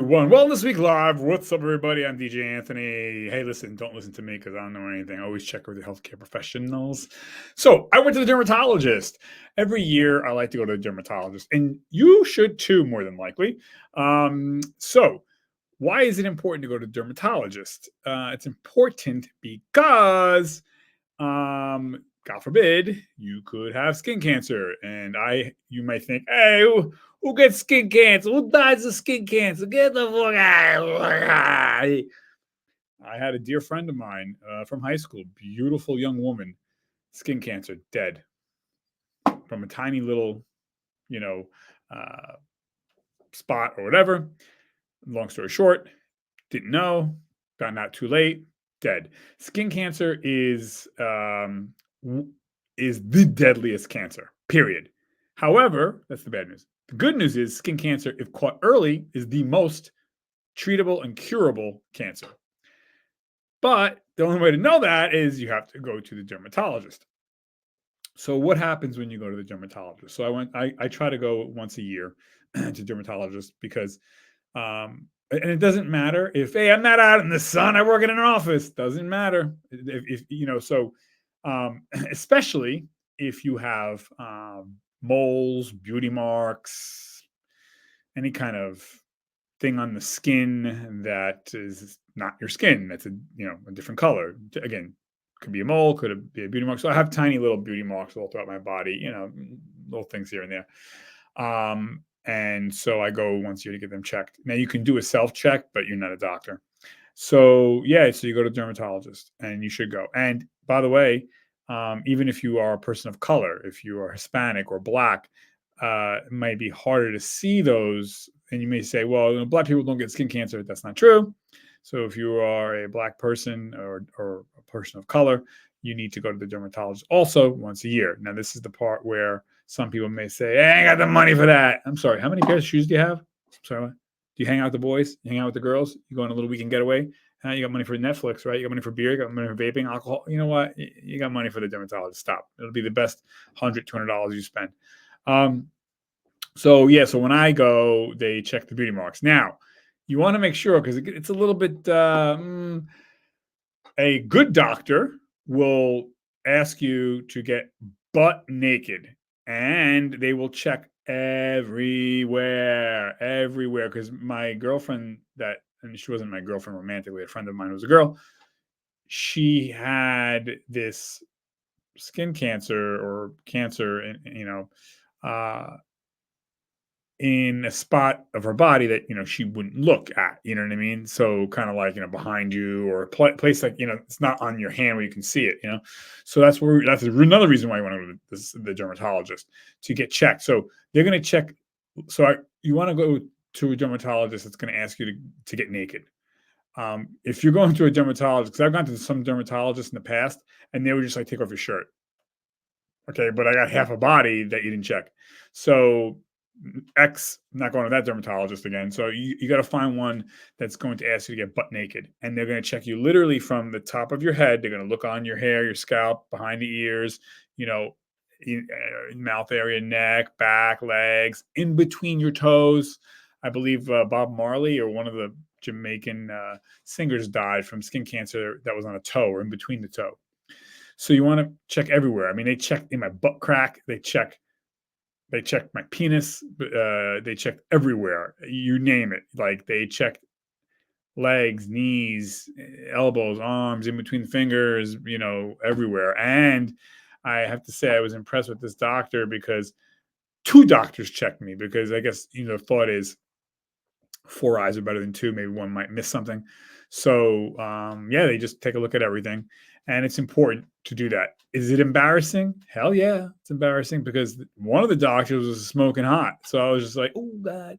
everyone. Wellness Week Live. What's up, everybody? I'm DJ Anthony. Hey, listen, don't listen to me because I don't know anything. I always check with the healthcare professionals. So I went to the dermatologist. Every year, I like to go to the dermatologist, and you should too, more than likely. So why is it important to go to the dermatologist? It's important because God forbid, you could have skin cancer. And you might think, hey, who gets skin cancer? Who dies of skin cancer? Get the fuck out. I had a dear friend of mine from high school, beautiful young woman, skin cancer, dead from a tiny little, you know, uh, spot or whatever. Long story short, didn't know, found out too late, dead. Skin cancer is the deadliest cancer, period. However, that's the bad news. The good news is skin cancer, if caught early, is the most treatable and curable cancer. But the only way to know that is you have to go to the dermatologist. So what happens when you go to the dermatologist? So I try to go once a year to dermatologist because and it doesn't matter if, hey, I'm not out in the sun, I work in an office. Doesn't matter if you know. So especially if you have moles, beauty marks, any kind of thing on the skin that is not your skin, that's a different color. Again, could be a mole, could be a beauty mark. So I have tiny little beauty marks all throughout my body, little things here and there. And so I go once a year to get them checked. Now you can do a self-check, but you're not a doctor. So yeah, so you go to a dermatologist and you should go. And by the way, even if you are a person of color, if you are Hispanic or Black, it might be harder to see those. And you may say, well, Black people don't get skin cancer. That's not true. So if you are a Black person or a person of color, you need to go to the dermatologist also once a year. Now, this is the part where some people may say, hey, I ain't got the money for that. I'm sorry. How many pairs of shoes do you have? Sorry. Do you hang out with the boys? You hang out with the girls? You go on a little weekend getaway? You got money for Netflix, right? You got money for beer? You got money for vaping, alcohol? You know what? You got money for the dermatologist. Stop. It'll be the best $100, $200 you spend. So when I go, they check the beauty marks. Now, you want to make sure, because it's a little bit, a good doctor will ask you to get butt naked, and they will check everywhere, because my girlfriend and she wasn't my girlfriend romantically, a friend of mine who was a girl, she had this skin cancer or cancer, in a spot of her body that she wouldn't look at, you know what I mean? So kind of like behind you, or a place like it's not on your hand where you can see it, So that's another reason why you want to go to the dermatologist, to get checked. So they're going to check. So you want to go to a dermatologist that's going to ask you to get naked. If you're going to a dermatologist, because I've gone to some dermatologists in the past, and they would just like, take off your shirt. Okay, but I got half a body that you didn't check. So not going to that dermatologist again. So you got to find one that's going to ask you to get butt naked, and they're going to check you literally from the top of your head. They're going to look on your hair, your scalp, behind the ears, mouth area, neck, back, legs, in between your toes. I believe Bob Marley, or one of the Jamaican singers, died from skin cancer that was on a toe or in between the toe. So you want to check everywhere. I mean, they check in my butt crack. They check my penis. They checked everywhere. You name it. Like, they checked legs, knees, elbows, arms, in between the fingers, everywhere. And I have to say, I was impressed with this doctor, because 2 doctors checked me, because I guess, the thought is 4 eyes are better than 2. Maybe one might miss something. So, they just take a look at everything. And it's important to do that. Is it embarrassing? Hell yeah, it's embarrassing, because one of the doctors was smoking hot. So I was just like, oh, God,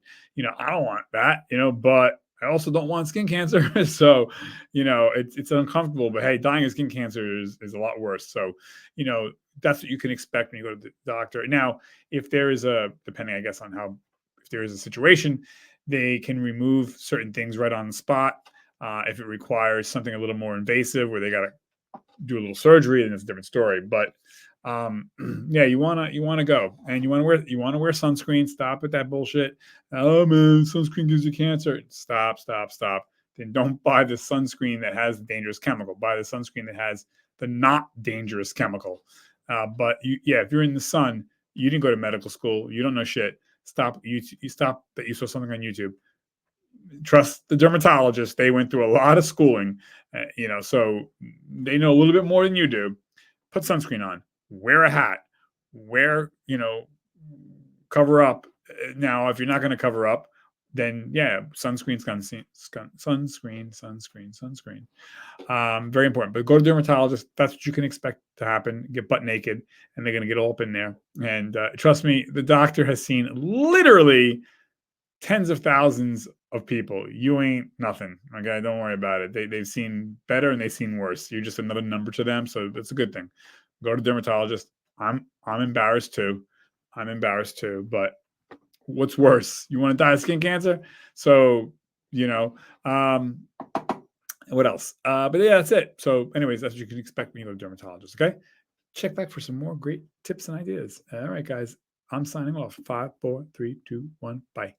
I don't want that, but I also don't want skin cancer. So, it's uncomfortable. But hey, dying of skin cancer is a lot worse. So, that's what you can expect when you go to the doctor. Now, if there is depending, I guess, on if there is a situation, they can remove certain things right on the spot. If it requires something a little more invasive, where they got to do a little surgery, then it's a different story. But Yeah, you wanna go, and you wanna wear sunscreen. Stop with that bullshit. Oh man, sunscreen gives you cancer. Stop, stop, stop. Then don't buy the sunscreen that has the dangerous chemical. Buy the sunscreen that has the not dangerous chemical. But yeah, if you're in the sun, you didn't go to medical school. You don't know shit. Stop. You stop that you saw something on YouTube. Trust the dermatologist. They went through a lot of schooling, so they know a little bit more than you do. Put sunscreen on. Wear a hat. Wear, cover up. Now, if you're not going to cover up, then yeah, sunscreen, sunscreen. Very important. But go to dermatologist. That's what you can expect to happen. Get butt naked, and they're going to get all up in there. And trust me, the doctor has seen literally tens of thousands of people. You ain't nothing. Okay, don't worry about it. They've seen better and they've seen worse. You're just another number to them, so that's a good thing. Go to dermatologist. I'm embarrassed too. I'm embarrassed too. But what's worse? You want to die of skin cancer? So you know. What else? But yeah, that's it. So, anyways, that's what you can expect when you go to dermatologist. Okay, check back for some more great tips and ideas. All right, guys. I'm signing off. 5, 4, 3, 2, 1. Bye.